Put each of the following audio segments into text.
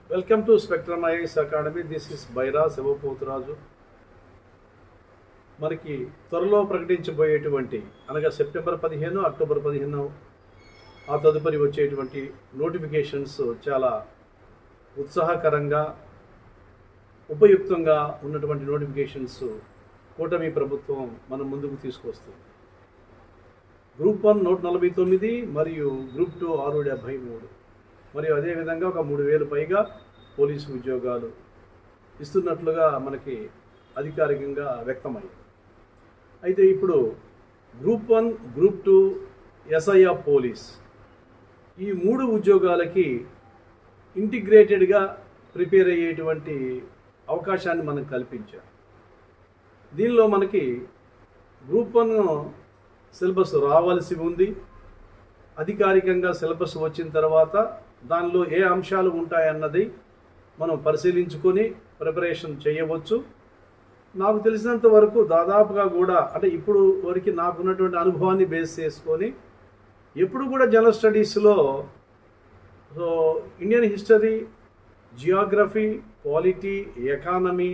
Welcome to spectrum IAS academy. This is Byra Sivapoturaju. మనకి త్వరలో ప్రకటించబోయేటువంటి అనగా సెప్టెంబర్ 15, అక్టోబర్ 15 ఆ తదుపరి వచ్చేటువంటి నోటిఫికేషన్స్ చాలా ఉత్సాహకరంగా ఉపయుక్తంగా ఉన్నటువంటి నోటిఫికేషన్స్ కూటమి ప్రభుత్వం మనం ముందుకు తీసుకొస్తుంది. గ్రూప్ 1 149 మరియు గ్రూప్ 2 673 మరియు అదేవిధంగా ఒక 3,000 పైగా పోలీసు ఉద్యోగాలు ఇస్తున్నట్లుగా మనకి అధికారికంగా వ్యక్తమయ్యింది. అయితే ఇప్పుడు గ్రూప్ 1, గ్రూప్ 2, SIF పోలీస్ ఈ 3 ఉద్యోగాలకి ఇంటిగ్రేటెడ్గా ప్రిపేర్ అయ్యేటువంటి అవకాశాన్ని మనం కల్పించాం. దీనిలో మనకి గ్రూప్ 1 సిలబస్ రావాల్సి ఉంది. అధికారికంగా సిలబస్ వచ్చిన తర్వాత దానిలో ఏ అంశాలు ఉంటాయన్నది మనం పరిశీలించుకొని ప్రిపరేషన్ చేయవచ్చు. నాకు తెలిసినంత వరకు దాదాపుగా కూడా అంటే ఇప్పుడు వరకు నాకున్నటువంటి అనుభవాన్ని బేస్ చేసుకొని ఎప్పుడు కూడా జనరల్ స్టడీస్లో Indian history, Geography, polity, economy,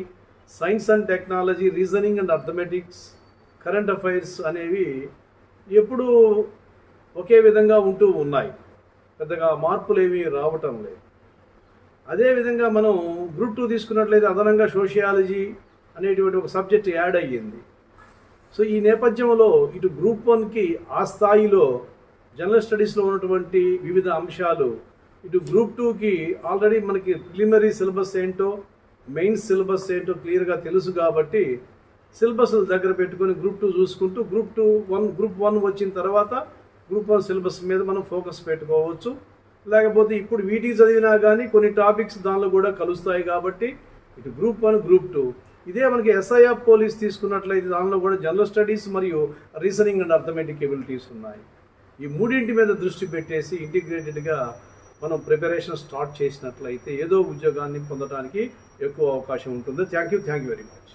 science and technology, reasoning and arithmetics, current affairs అనేవి ఎప్పుడు ఒకే విధంగా ఉంటూ ఉన్నాయి. పెద్దగా మార్పులు ఏమీ రావటం లేదు. అదేవిధంగా మనం గ్రూప్ 2 తీసుకున్నట్లయితే అదనంగా సోషియాలజీ అనేటువంటి ఒక సబ్జెక్ట్ యాడ్ అయ్యింది. సో ఈ నేపథ్యంలో ఇటు గ్రూప్ 1కి ఆ స్థాయిలో జనరల్ స్టడీస్లో ఉన్నటువంటి వివిధ అంశాలు ఇటు గ్రూప్ 2కి ఆల్రెడీ మనకి ప్రిలిమినరీ సిలబస్ ఏంటో మెయిన్ సిలబస్ ఏంటో క్లియర్గా తెలుసు కాబట్టి సిలబస్ దగ్గర పెట్టుకొని గ్రూప్ 2 చూసుకుంటూ గ్రూప్ 1 వచ్చిన తర్వాత గ్రూప్ 1 సిలబస్ మీద మనం ఫోకస్ పెట్టుకోవచ్చు. లేకపోతే ఇప్పుడు వీటికి చదివినా కానీ కొన్ని టాపిక్స్ దానిలో కూడా కలుస్తాయి కాబట్టి ఇటు గ్రూప్ 1, గ్రూప్ 2 ఇదే మనకి SIF పోలీస్ తీసుకున్నట్లయితే దానిలో కూడా జనరల్ స్టడీస్ మరియు రీజనింగ్ అండ్ అర్థమెటిక్ ఎబిలిటీస్ ఉన్నాయి. ఈ మూడింటి మీద దృష్టి పెట్టేసి ఇంటిగ్రేటెడ్గా మనం ప్రిపరేషన్ స్టార్ట్ చేసినట్లయితే ఏదో ఉద్యోగాన్ని పొందడానికి ఎక్కువ అవకాశం ఉంటుంది. Thank you very much.